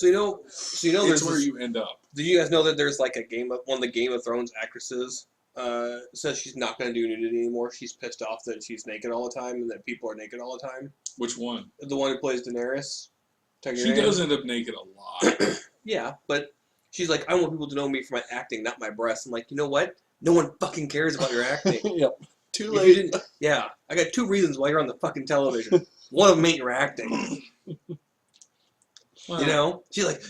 It's there's where this, you end up. did you guys know that there's like one of the Game of Thrones actresses says she's not going to do nudity anymore. She's pissed off that she's naked all the time and that people are naked all the time. Which one? The one who plays Daenerys. She does end up naked a lot. Yeah, but she's like, I want people to know me for my acting, not my breasts. I'm like, you know what? No one fucking cares about your acting. Yep. Too If late. yeah, I got 2 reasons why you're on the fucking television. One of them ain't your acting. Well, She's like,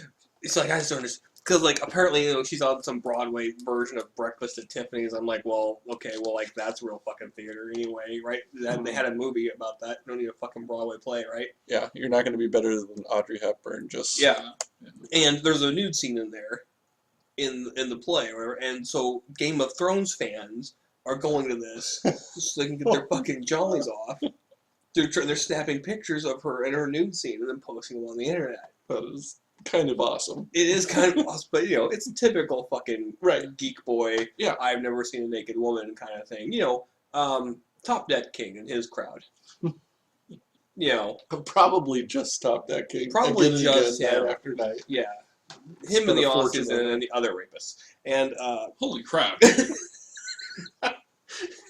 it's like I just don't understand. Because like apparently she's on some Broadway version of Breakfast at Tiffany's. I'm like, well, okay, well like that's real fucking theater anyway, right? They had a movie about that. You don't need a fucking Broadway play, right? Yeah, you're not going to be better than Audrey Hepburn. Just Yeah. And there's a nude scene in there, in the play, or whatever. And so Game of Thrones fans are going to this so they can get their fucking jollies off. They're snapping pictures of her in her nude scene and then posting them on the internet. That is kind of awesome. It is kind of awesome, but it's a typical fucking geek boy. Yeah. I've never seen a naked woman kind of thing. Top Deck King and his crowd. Probably just Top Deck King. Probably Again and just again, him. night after night. Yeah. Spent Him and the a fortune Austin on it. and the other rapists. And holy crap.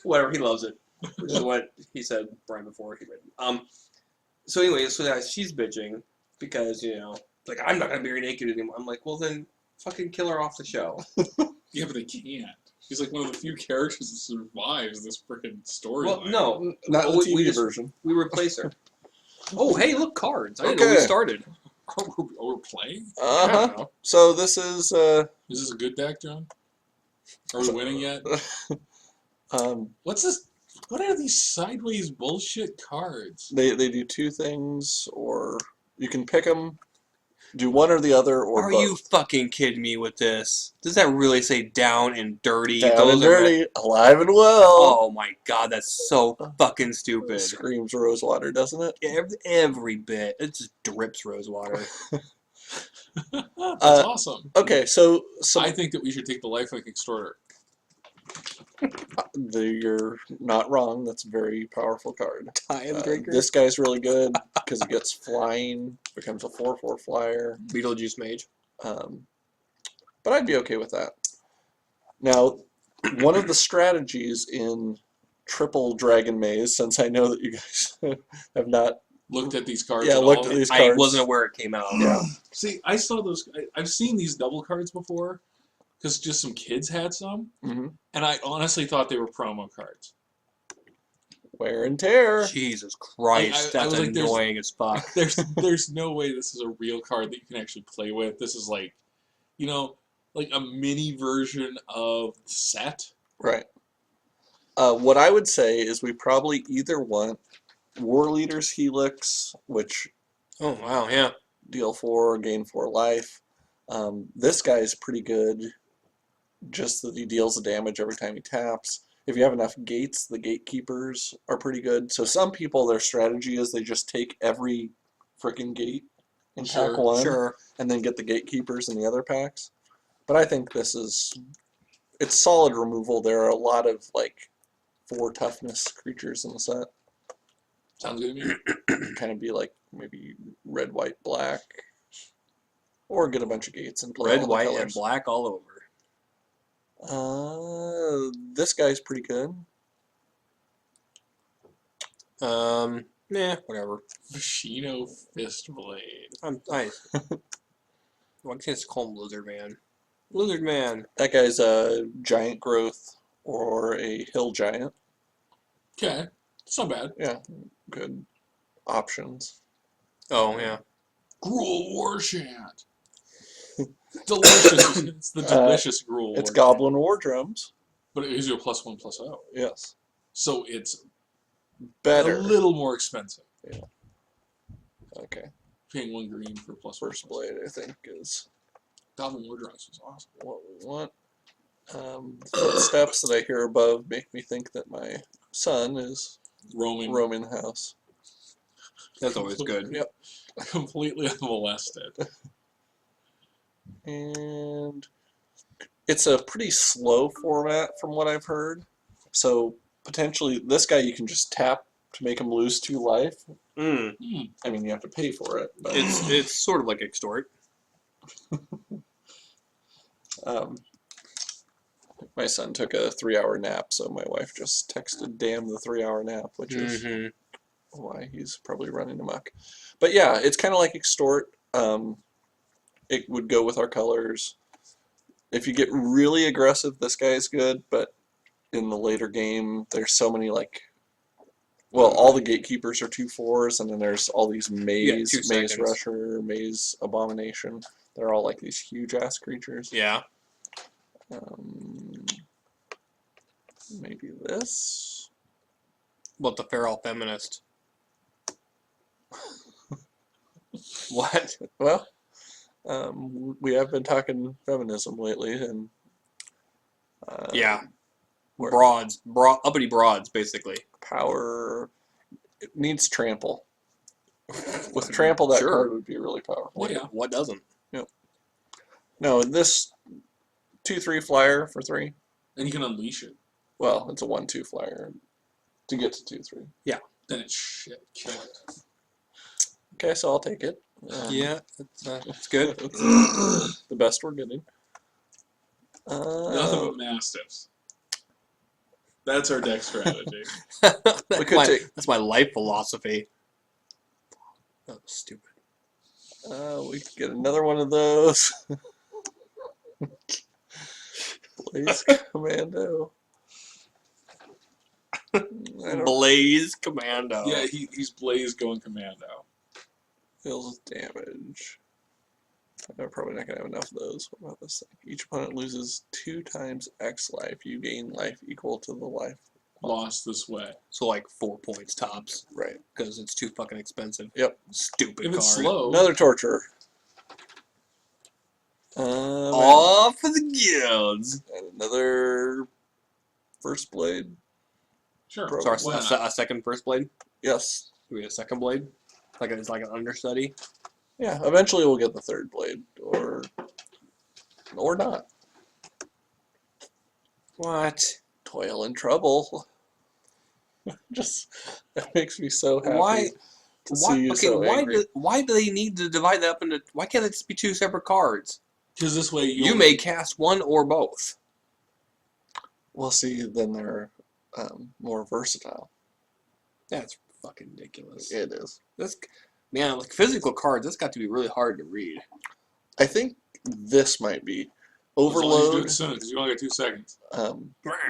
whatever, he loves it. Which is what he said right before he read. So anyway, she's bitching because, like, I'm not going to be naked anymore. I'm like, well then, fucking kill her off the show. Yeah, but they can't. She's like one of the few characters that survives this freaking story. Well, no. Not the TV we just- version. We replace her. Oh, hey, look, cards. I didn't know we Okay. started. Oh, we're playing? I Uh-huh. don't know. So this is... Is this a good deck, John? Are we winning yet? What's this? What are these sideways bullshit cards? They do 2 things, or you can pick them, do one or the other, or Are both. you fucking kidding me with this? Does that really say down and dirty? Down Those and are dirty, alive and well. Oh my god, that's so fucking stupid. Screams Rosewater, doesn't it? Every bit. It just drips rosewater. That's awesome. Okay, so I think that we should take the lifelink extorter. you're not wrong. That's a very powerful card. Time drinker. This guy's really good because he gets flying, becomes a 4/4 flyer. Beetlejuice mage. But I'd be okay with that. Now, one of the strategies in Triple Dragon Maze, since I know that you guys have not Looked at these cards. Yeah, at looked all. at these I cards. wasn't aware it came out. Yeah. See, I saw those. I've seen these double cards before, because just some kids had some, hmm and I honestly thought they were promo cards. Wear and tear. Jesus Christ, I that's was like, annoying as fuck. There's no way this is a real card that you can actually play with. This is like, like a mini version of the set. Right. What I would say is we probably either want War Leader's Helix, which Oh wow, yeah. deal 4, gain 4 life. This guy's pretty good, just that he deals the damage every time he taps. If you have enough gates, the gatekeepers are pretty good. So some people, their strategy is they just take every freaking gate in pack 1 Sure. and then get the gatekeepers in the other packs. But I think it's solid removal. There are a lot of like 4 toughness creatures in the set. Sounds good to me. Kind of be like maybe red, white, black, or get a bunch of gates and play all Red, the white, and colors. black all over. This guy's pretty good. Whatever. Machino Fistblade. Well, I can just call him Lizard Man. Lizard Man. That guy's a giant growth or a hill giant. Okay, it's not bad. Yeah, good options. Oh yeah. Gruul Warchant. Delicious. It's the delicious Gruul. It's Warchant. Goblin War Drums. But it gives you a +1/+0. Yes, So it's better. a little more expensive. Okay, Paying 1 green for +1/+0. First Blade I think is Goblin War Drums was awesome. what we want. The footsteps that I hear above make me think that my son is Roaming. roaming the house. That's always good. Yep. Completely unmolested. And it's a pretty slow format from what I've heard. So potentially this guy you can just tap to make him lose 2 life. Mm. Hmm. I mean, you have to pay for it. But It's sort of like extort. My son took a 3-hour nap, so my wife just texted "damn the 3-hour nap," which is why he's probably running amok. But yeah, it's kind of like extort. It would go with our colors. If you get really aggressive, this guy's good, but in the later game, there's so many well, all the gatekeepers are 2/4s, and then there's all these maze rusher, maze abomination. They're all like these huge ass creatures. Yeah. Maybe this. What, the feral feminist? What? Well, we have been talking feminism lately, and yeah, broads, uppity broads, basically. Power. It needs trample. With trample, that card would be really powerful. What doesn't? Yep. No, this 2/3 flyer for 3. And you can unleash it. Well, it's a 1/2 flyer to get to 2/3. Yeah. Then it's shit. Kill it. Okay, so I'll take it. Yeah, it's good. It's the best we're getting. Nothing but mastiffs. That's our deck strategy. That's my life philosophy. Oh, stupid. We could get another one of those. Blaze Commando. Blaze Commando. Yeah, he's Blaze going Commando. Deals damage. I'm probably not going to have enough of those. What about this thing? Each opponent loses 2 times X life. You gain life equal to the life lost this way. So like 4 points tops. Right. Because it's too fucking expensive. Yep. Stupid if card. It's slow. Another torturer. Off for the guilds. And another first blade. Sure. So a second first blade? Yes. Do we have a second blade? It's like an understudy? Yeah, eventually we'll get the third blade. Or not. What? Toil and trouble. Just, that makes me so happy. Why? To see you so angry. Why do they need to divide that up into... Why can't it just be 2 separate cards? Because this way you may cast one or both. Well, see, then they're more versatile. That's fucking ridiculous. It is. Man, like physical cards, that's got to be really hard to read. I think this might be Overload. Do it soon, because you only got 2 seconds.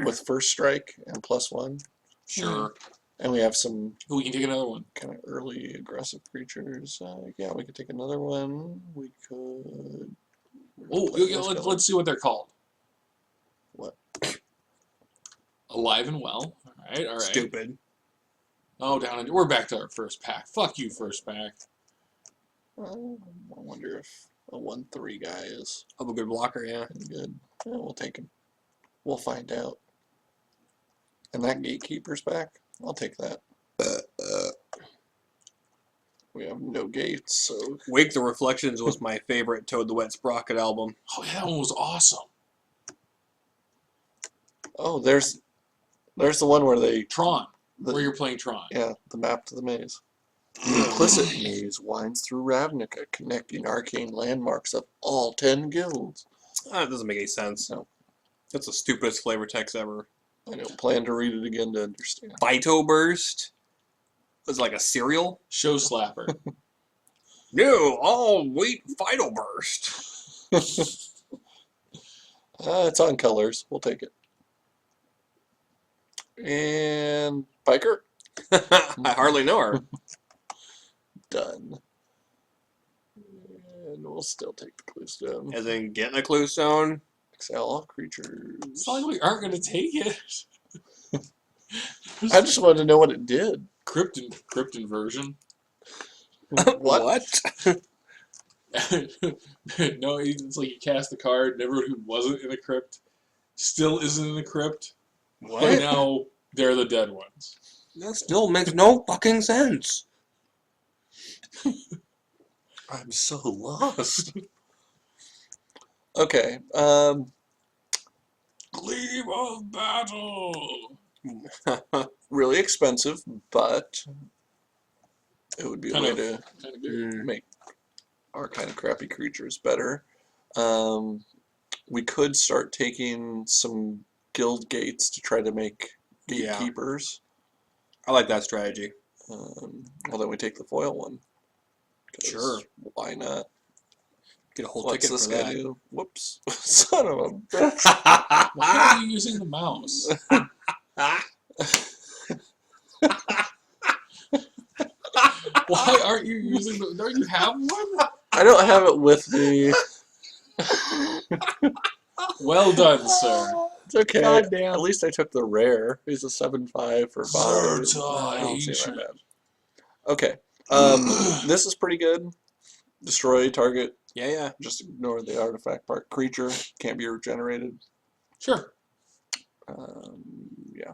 With first strike and +1. Sure. And we have some. We can take another one. Kind of early aggressive creatures. Yeah, we could take another one. We could. Let's see what they're called. What? Alive and Well. All right. Stupid. Oh, we're back to our first pack. Fuck you, first pack. I wonder if a 1/3 guy is a good blocker. Yeah. Good. Yeah, we'll take him. We'll find out. And that Gatekeeper's back. I'll take that. We have no gates, so. Wake the Reflections was my favorite Toad the Wet Sprocket album. Oh, yeah, that one was awesome. Oh, there's the one where they... Tron. Where you're playing Tron. Yeah, the map to the maze. The implicit maze winds through Ravnica, connecting arcane landmarks of all 10 guilds. That doesn't make any sense. No. That's the stupidest flavor text ever. I don't plan to read it again to understand. Phyto Burst? It's like a cereal? Show Slapper. No, all wheat Phyto Burst. It's on colors. We'll take it. And Piker? I hardly know her. Done. And we'll still take the clue stone. As in getting a clue stone? Exile all creatures. It's not like we aren't going to take it. I just wanted to know what it did. Krypton version. What? No, it's like you cast a card, and everyone who wasn't in a crypt still isn't in a crypt. What? But now they're the dead ones. That still makes no fucking sense. I'm so lost. Okay. Gleam of Battle. Really expensive, but it would be a way to good. make our kind of crappy creatures better. We could start taking some guild gates to try to make gatekeepers. I like that strategy. Well, then we take the foil one. Sure. Why not? Get a whole What's ticket this for guy that. do? Whoops. Son of a bitch. Why are you using the mouse? Why aren't you using the... Don't you have one? I don't have it with me. Well done, sir. It's okay. God damn. At least I took the rare. He's a 7/5 for 5. I don't see my bad. Okay. This is pretty good. Destroy target. Yeah. Just ignore the artifact part. Creature can't be regenerated. Sure. Yeah.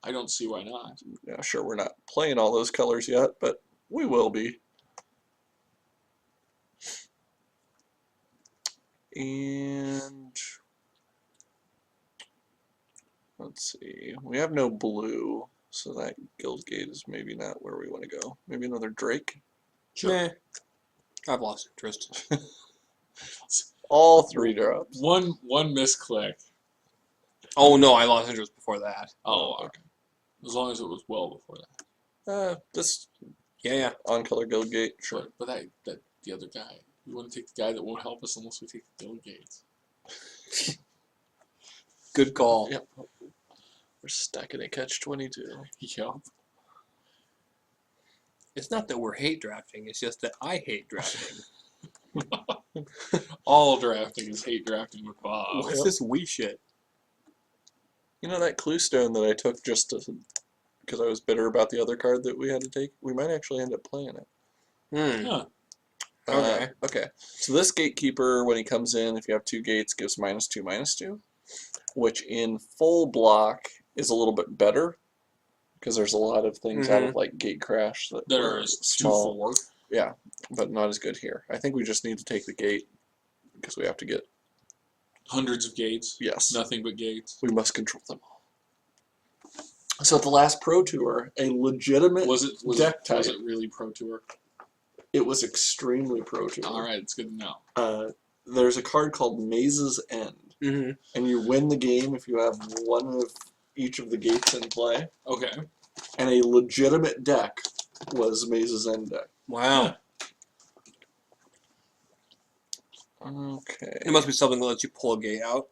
I don't see why not. Yeah, sure. We're not playing all those colors yet, but we will be. And let's see. We have no blue, so that guild gate is maybe not where we want to go. Maybe another Drake. Sure. Nah. I've lost interest. All 3 drops. One misclick. Oh no, I lost interest before that. Oh, okay. As long as it was well before that. This Yeah. on color guild gate, sure. But that the other guy. We want to take the guy that won't help us unless we take the guild gates. Good call. Yep. We're stuck in a catch-22. Yep. It's not that we're hate drafting, it's just that I hate drafting. All drafting is hate drafting with Bob. What's this wee shit? You know that clue stone that I took just because I was bitter about the other card that we had to take? We might actually end up playing it. Huh. Okay. Okay. So this gatekeeper, when he comes in, if you have 2 gates, gives -2/-2, which in full block is a little bit better because there's a lot of things out of like gate crash that There are is small. 2/4. Yeah, but not as good here. I think we just need to take the gate because we have to get Hundreds of gates. yes. Nothing but gates. We must control them all. So at the last Pro Tour, a legitimate Was it really Pro Tour? It was extremely Pro Tour. All right, it's good to know. There's a card called Maze's End, and you win the game if you have one of each of the gates in play. Okay. And a legitimate deck was Maze's End deck. Wow. Okay. It must be something that lets you pull a gate out.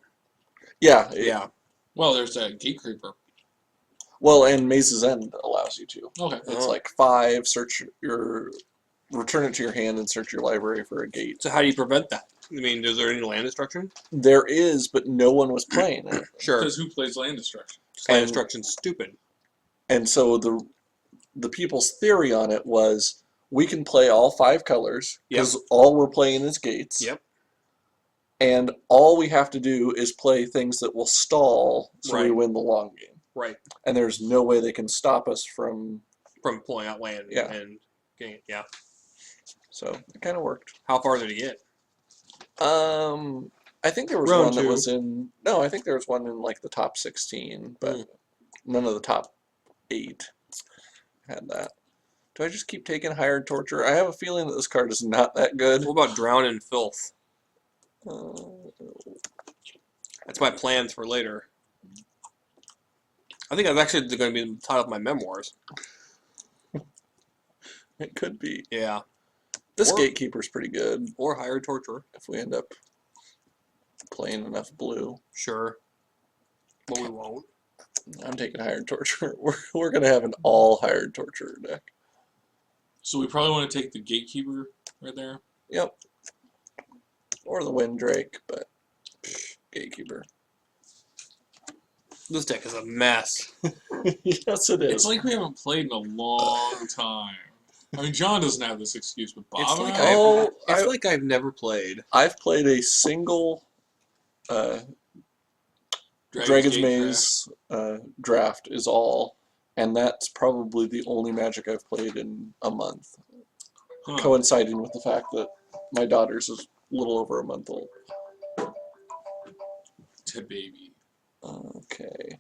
Yeah. Yeah. Well, there's a gate creeper. Well, and Maze's End allows you to. Okay. It's like 5, return it to your hand and search your library for a gate. So how do you prevent that? I mean, is there any land destruction? There is, but no one was playing it. Sure. Because who plays land destruction? Land destruction's stupid. And so the people's theory on it was we can play all 5 colors because all we're playing is gates. Yep. And all we have to do is play things that will stall so we win the long game. Right. And there's no way they can stop us from pulling out land Yeah. and getting it. Yeah. So it kind of worked. How far did he get? I think there was Round one that 2. was in. No, I think there was one in like the top 16, but none of the top 8 had that. Do I just keep taking Hired Torture? I have a feeling that this card is not that good. What about Drown in Filth? That's my plans for later. I think that's actually going to be the title of my memoirs. It could be. Yeah. This Gatekeeper's pretty good. Or Hired Torture. If we end up playing enough blue. Sure. But we won't. I'm taking Hired Torture. We're going to have an all Hired Torture deck. So we probably want to take the Gatekeeper right there. Yep. Or the Windrake, but Gatekeeper. This deck is a mess. Yes, it is. It's like we haven't played in a long time. I mean, John doesn't have this excuse, but Bob It's and like I've never played. I've played a single Dragon's Gate Maze draft is all, and that's probably the only Magic I've played in a month, coinciding with the fact that my daughter's is a little over a month old. To baby. Okay.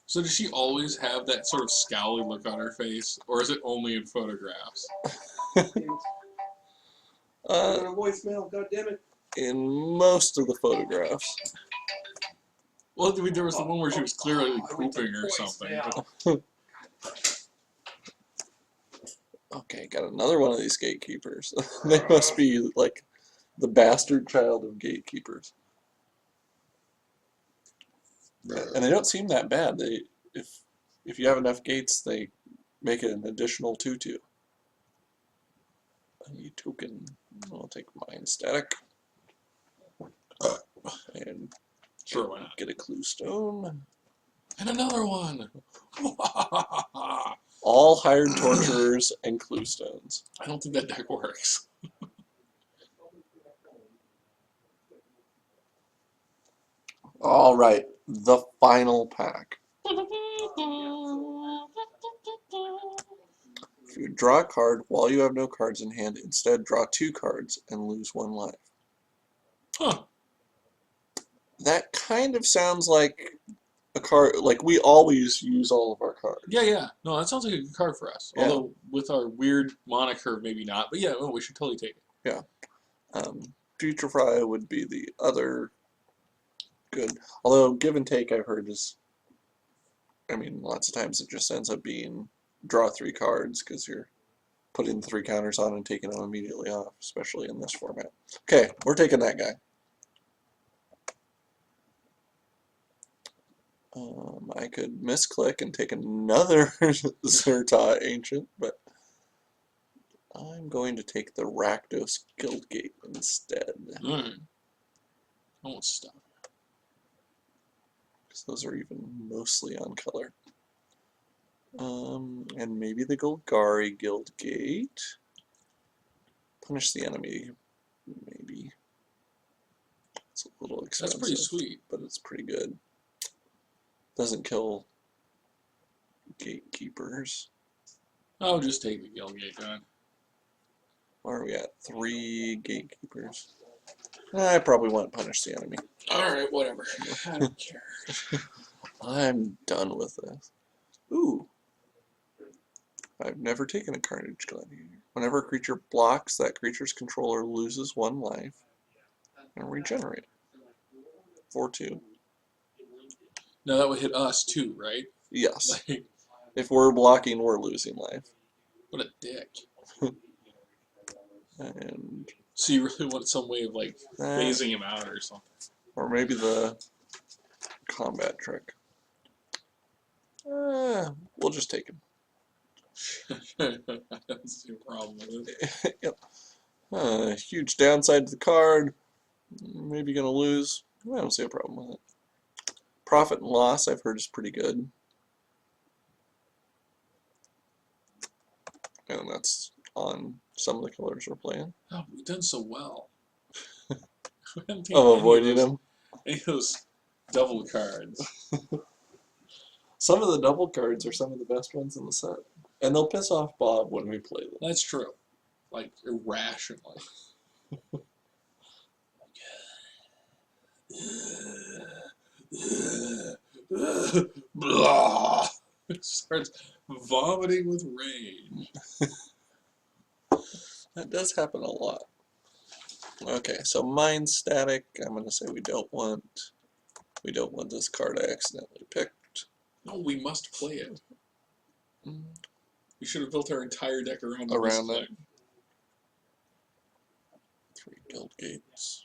So does she always have that sort of scowly look on her face, or is it only in photographs? I got a voicemail. God damn it. In most of the photographs. Well, I mean, there was the one where she was clearly pooping or something. But... Okay, got another one of these gatekeepers. They must be like the bastard child of gatekeepers. And they don't seem that bad. They, if you have enough gates, they make it an additional 2/2. I need token. I'll take mine static. And Sure, why not? get a clue stone. And another one! All hired torturers and clue stones. I don't think that deck works. All right, the final pack. If you draw a card while you have no cards in hand, instead draw 2 cards and lose 1 life. Huh. That kind of sounds like a card, like we always use all of our cards. Yeah. No, that sounds like a good card for us. Yeah. Although, with our weird moniker, maybe not. But yeah, no, we should totally take it. Yeah. Putrefy would be the other good. Although, give and take, I've heard is, I mean, lots of times it just ends up being draw 3 cards because you're putting 3 counters on and taking them immediately off, especially in this format. Okay, we're taking that guy. I could misclick and take another Zerta Ancient, but I'm going to take the Rakdos Guildgate instead. I won't stop. Because those are even mostly on color. And maybe the Golgari Guildgate. Punish the enemy, maybe. It's a little expensive. That's pretty sweet. But it's pretty good. Doesn't kill gatekeepers. I'll just take the Guildgate gun. Where are we at? 3 gatekeepers. I probably want to punish the enemy. Alright, whatever. I don't care. I'm done with this. Ooh. I've never taken a Carnage Gladiator. Whenever a creature blocks, that creature's controller loses 1 life and regenerate. 4/2. Now that would hit us too, right? Yes. Like, If we're blocking, we're losing life. what a dick. And So you really want some way of like phasing him out or something? or maybe the combat trick. We'll just take him. I don't see a problem with it. Yep. Huge downside to the card. Maybe gonna lose. I don't see a problem with it. Profit and loss, I've heard, is pretty good. And that's on some of the colors we're playing. Oh, we've done so well. Avoiding them. Any of those double cards. Some of the double cards are some of the best ones in the set. And they'll piss off Bob when we play them. That's true. Like, irrationally. Blah. Starts vomiting with rage. That does happen a lot. Okay, so mind static. I'm gonna say we don't want this card I accidentally picked. No, we must play it. We should have built our entire deck around that. 3 guild gates.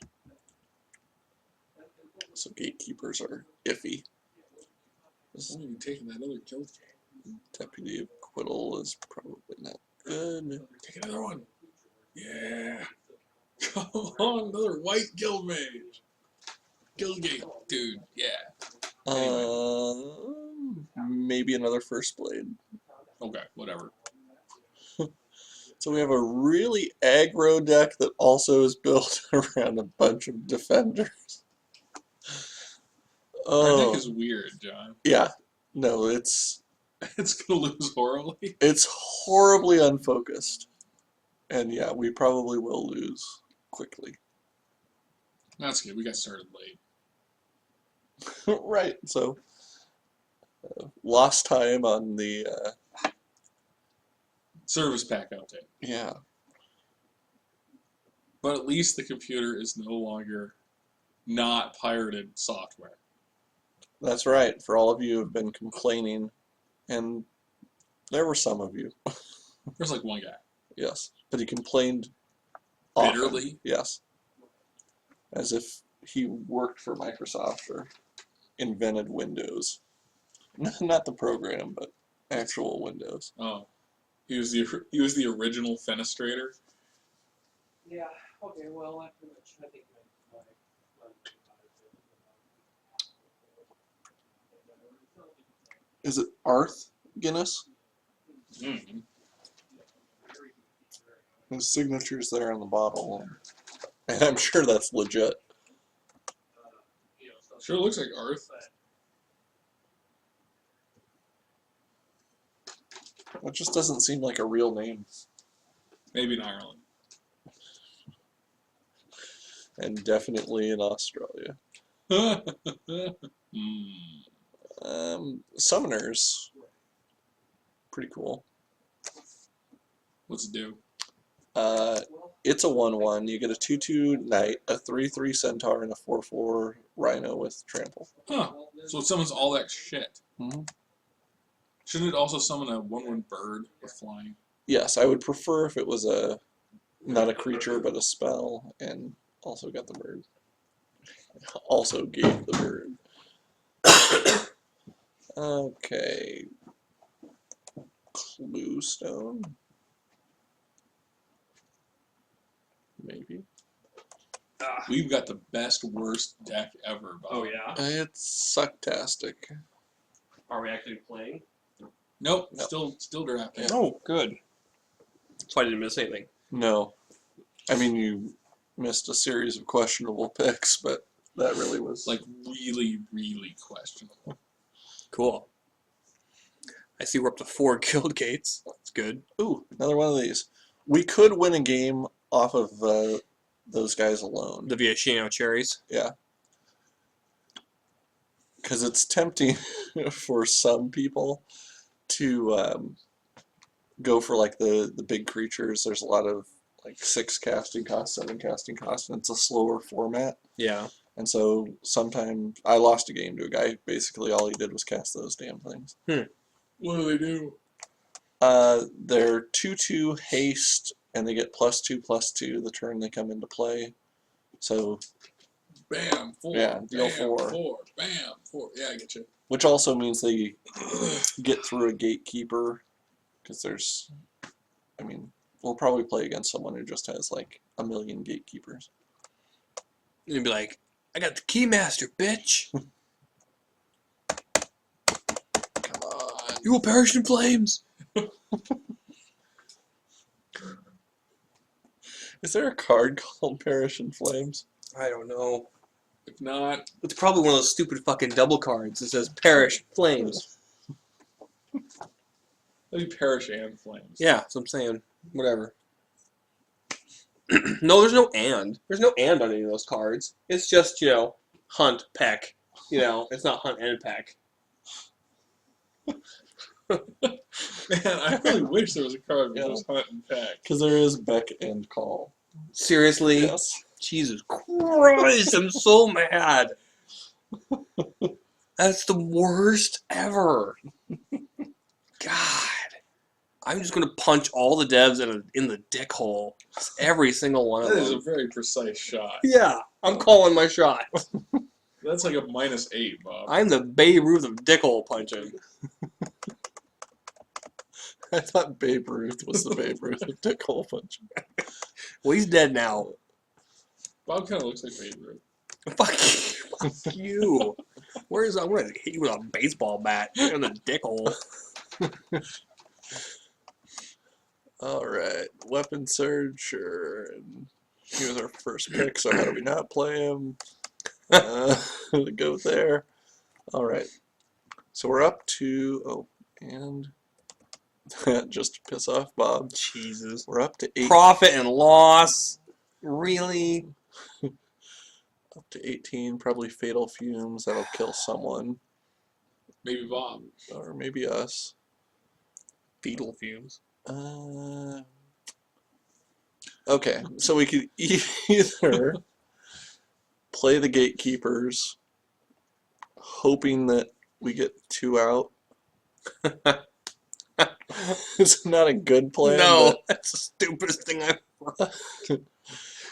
So gatekeepers are iffy. Why are you taking that other guild game? Deputy of Acquittal is probably not good. Take another one. Yeah. Come on, another white guild mage. Guildgate, dude. Yeah. Maybe another First Blade. Okay, whatever. So we have a really aggro deck that also is built around a bunch of defenders. Our deck is weird, John. Yeah. No, it's gonna lose horribly. It's horribly unfocused. And yeah, we probably will lose quickly. That's good. We got started late. Right. So lost time on the service pack, I'll take. yeah. But at least the computer is no longer not pirated software. That's right. For all of you who have been complaining, and there were some of you, There's like one guy. yes, but he complained often. Bitterly? Yes, as if he worked for Microsoft or invented Windows. Not the program, but actual Windows. Oh. He was the original fenestrator. Yeah. Okay. Well, I pretty much. I think my Is it Arth Guinness? Mm. His signature's there on the bottle, and I'm sure that's legit. Sure looks like Arth. It just doesn't seem like a real name. Maybe in Ireland. And definitely in Australia. Summoners. Pretty cool. What's it do? It's a 1/1. You get a 2/2 knight, a 3/3 centaur, and a 4/4 rhino with trample. Huh. So it summons all that shit. Mm-hmm. Shouldn't it also summon a 1/1 bird with flying? Yes, I would prefer if it was not a creature but a spell, and also got the bird. Also gave the bird. Okay. Clue stone. Maybe. We've got the best, worst deck ever, Bob. Oh yeah. It's sucktastic. Are we actually playing? Nope. No. Still drafting. Oh, good. So I didn't miss anything. No. I mean, you missed a series of questionable picks, but that really was... Like, really, really questionable. Cool. I see we're up to 4 guild gates. That's good. Ooh, another one of these. We could win a game off of those guys alone. The Viashino cherries. Yeah. Because it's tempting for some people to go for like the big creatures. There's a lot of like 6 casting costs, 7 casting costs, and it's a slower format. Yeah. And so sometimes I lost a game to a guy. Basically, all he did was cast those damn things. What do they do? They're 2/2 haste, and they get +2/+2 the turn they come into play. So, Bam, 4. Yeah, deal bam, 4. 4. Bam, 4. Yeah, I get you. which also means they get through a gatekeeper, because there's, I mean, we'll probably play against someone who just has like a million gatekeepers. You'd be like, I got the keymaster, bitch. Come on. You will perish in flames. Is there a card called Perish in Flames? I don't know. If not, It's probably one of those stupid fucking double cards that says perish in flames. let me perish and flames. Yeah, that's what I'm saying. Whatever. No, there's no and. There's no and on any of those cards. It's just, you know, hunt, peck. You know, it's not hunt and peck. Man, I really wish there was a card that Yeah. was hunt and pack. Because there is Beck and Call. Seriously? Yes. Jesus Christ, I'm so mad. That's the worst ever. God. I'm just going to punch all the devs in the dick hole. Every single one of That is a them. very precise shot. Yeah, I'm calling my shot. That's like a -8, Bob. I'm the Babe Ruth of dick hole punching. I thought Babe Ruth was the Babe Ruth of Dick Hole Punch. Well, he's dead now. Bob kind of looks like Babe Ruth. Fuck you. Fuck you. Where's I'm gonna hit you with a baseball bat in the dick hole. Alright, Weapon Surge, sure. And he was our first pick, so how do we not play him? Go there. Alright. So we're up to, oh, and just to piss off Bob, Jesus. we're up to 8. Profit and loss. Really? Up to 18, probably Fatal Fumes, that'll kill someone. Maybe Bob. Or maybe us. Fetal fumes. Okay, so we could either play the gatekeepers, hoping that we get 2 out. It's not a good plan. No, that's the stupidest thing I've But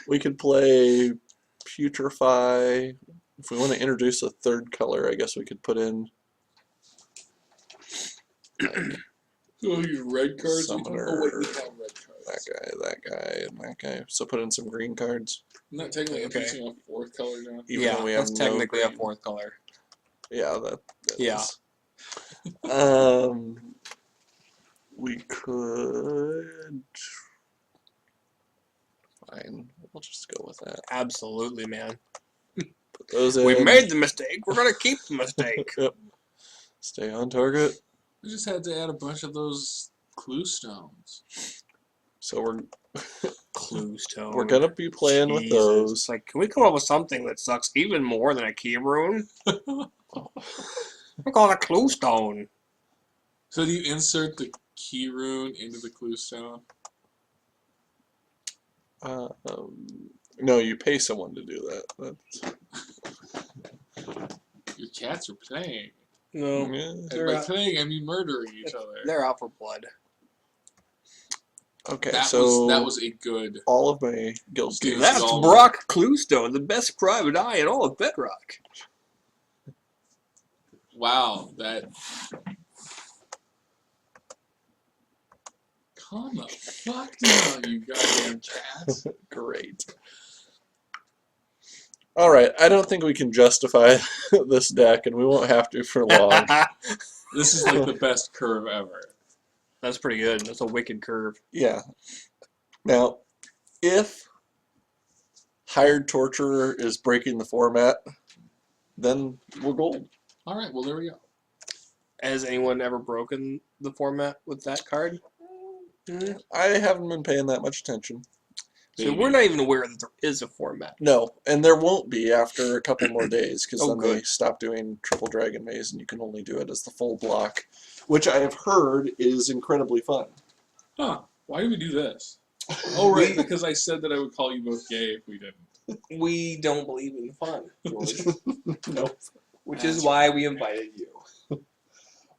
we could play Putrefy. If we want to introduce a third color, I guess we could put in. Like, Oh, your red cards? Summoner. Oh, wait, we have red cards. that guy, and that guy. So put in some green cards. Isn't that technically Okay. introducing a fourth color now? Even though we have that's no technically a green. fourth color. Yeah, that Yeah. is. We could. Fine, we'll just go with that. Absolutely, man. Put those in. We made the mistake. We're gonna keep the mistake. Yep. Stay on target. We just had to add a bunch of those clue stones. So we're Clue stone. we're gonna be playing with Jesus. those. It's like, can we come up with something that sucks even more than a key rune? We're calling it a clue stone. So do you insert the key rune into the clue stone? No, you pay someone to do that. Your cats are playing. No, Yeah. And by playing, I mean murdering each other. they're out for blood. Okay, That so was a good. all of my guild Dude, games. That's all- Brock Cluestone, the best private eye in all of Bedrock. Wow, that. Calm the fuck down, you goddamn cats. Great. All right, I don't think we can justify this deck, and we won't have to for long. This is like the best curve ever. That's pretty good. That's a wicked curve. Yeah. Now, if Hired Torturer is breaking the format, then we're gold. All right, well there we go. Has anyone ever broken the format with that card? I haven't been paying that much attention. So Maybe. we're not even aware that there is a format. No, and there won't be after a couple more days, because Oh, then they good. stop doing Triple Dragon Maze, and you can only do it as the full block, which I have heard is incredibly fun. Huh? Why did we do this? Oh right, because I said that I would call you both gay if we didn't. We don't believe in fun, George. Nope. Which is why we invited you.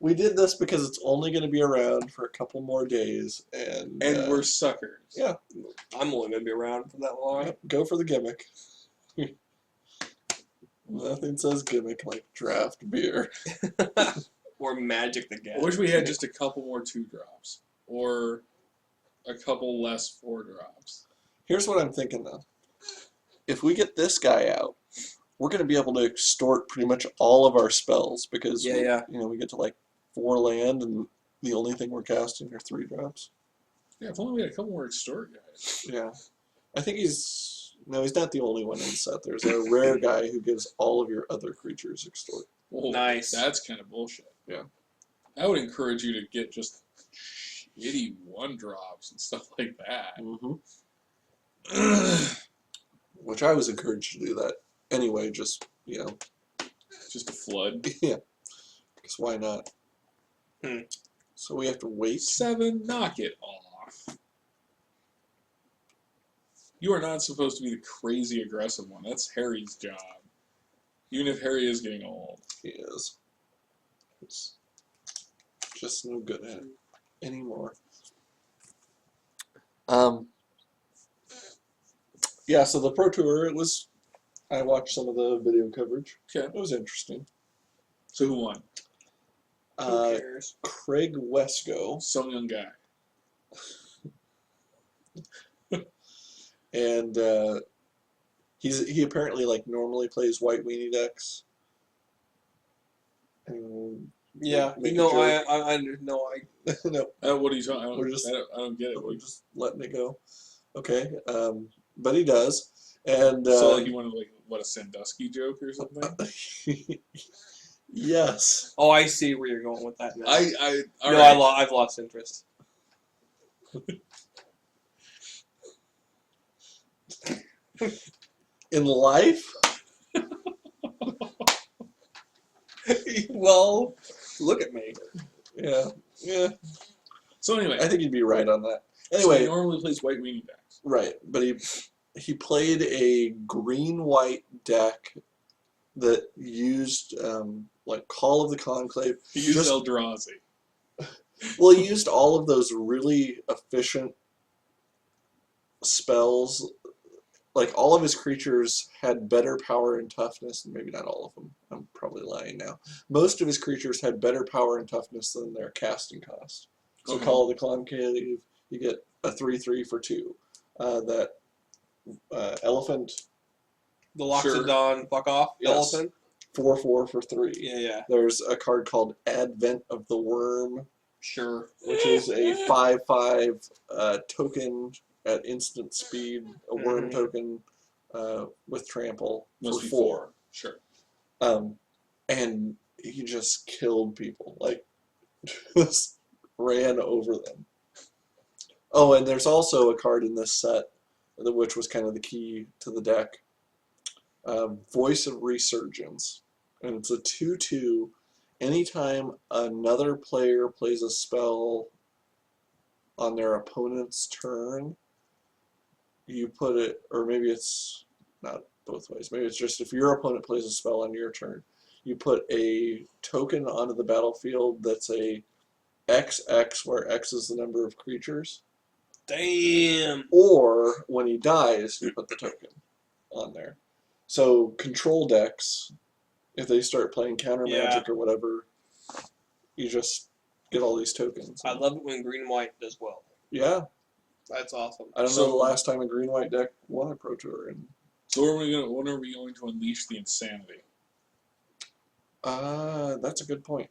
We did this because it's only going to be around for a couple more days, and We're suckers. yeah, I'm only gonna be around for that long. go for the gimmick. Nothing says gimmick like draft beer. Or Magic the I Gathering. wish we had just a couple more 2-drops. Or a couple less 4-drops. Here's what I'm thinking though. If we get this guy out, we're going to be able to extort pretty much all of our spells because Yeah. we get to like 4 land and the only thing we're casting are 3 drops. Yeah, if only we had a couple more extort guys. Yeah. I think he's not the only one in the set. There's a rare guy who gives all of your other creatures extort. Well, Nice. That's kind of bullshit. Yeah. I would encourage you to get just shitty 1-drops and stuff like that. Which I was encouraged to do that anyway, just, Just a flood. yeah. Because why not? Hmm. So we have to wait. 7, knock it off. You are not supposed to be the crazy aggressive one. That's Harry's job. Even if Harry is getting old. He is. It's just no good at it anymore. Yeah, so the Pro Tour, I watched some of the video coverage. Okay. It was interesting. So who won? Who cares? Craig Wesco, Some young guy. and he apparently normally plays white weenie decks. And Yeah. make a No, joke. no. No, What are you talking? We're just- I don't get it. we're just letting it go. Okay, but he does, and So like you wanted a Sandusky joke or something? yes. Oh, I see where you're going with that now. All right. I've lost interest. In life, Well, look at me. yeah. So anyway, I think you'd be right on that. so he Anyway, normally plays white weenie decks. Right, but he played a green-white deck that used like Call of the Conclave. He used Eldrazi. Well, he used all of those really efficient spells. Like, all of his creatures had better power and toughness, and maybe not all of them. I'm probably lying now. Most of his creatures had better power and toughness than their casting cost. So Call of the Conclave, you get a 3/3 for 2. That elephant. The Loxodon, fuck off, Yes. elephant. 4/4 for 3. Yeah. There's a card called Advent of the Worm, Sure. which is a 5/5 token at instant speed, a worm token with trample Must for be 4. Sure. And he just killed people. Like, just ran over them. Oh, and there's also a card in this set, which was kind of the key to the deck. Voice of Resurgence. And it's a 2/2. Anytime another player plays a spell on their opponent's turn, you put it, or maybe it's not both ways. Maybe it's just if your opponent plays a spell on your turn, you put a token onto the battlefield that's a XX, where X is the number of creatures. Damn. Or when he dies, you put the token on there. So control decks, if they start playing counter magic or whatever, you just get all these tokens. I love it when green and white does well. Yeah. That's awesome. I don't know the last time a green-white deck won a Pro Tour. So when are we going to unleash the insanity? That's a good point.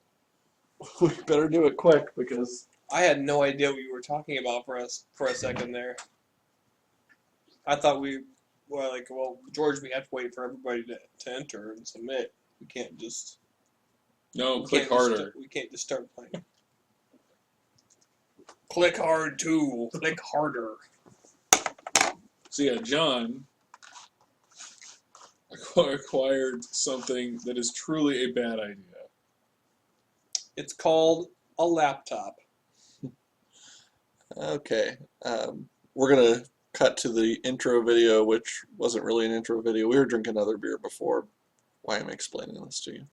We better do it quick because I had no idea what you were talking about for a second there. I thought we were like, well, George, we have to wait for everybody to enter and submit. We can't just. No, click harder. We can't just start playing. Click hard too. Click harder. So yeah, John acquired something that is truly a bad idea. It's called a laptop. Okay. We're going to cut to the intro video, which wasn't really an intro video. We were drinking another beer before. Why am I explaining this to you?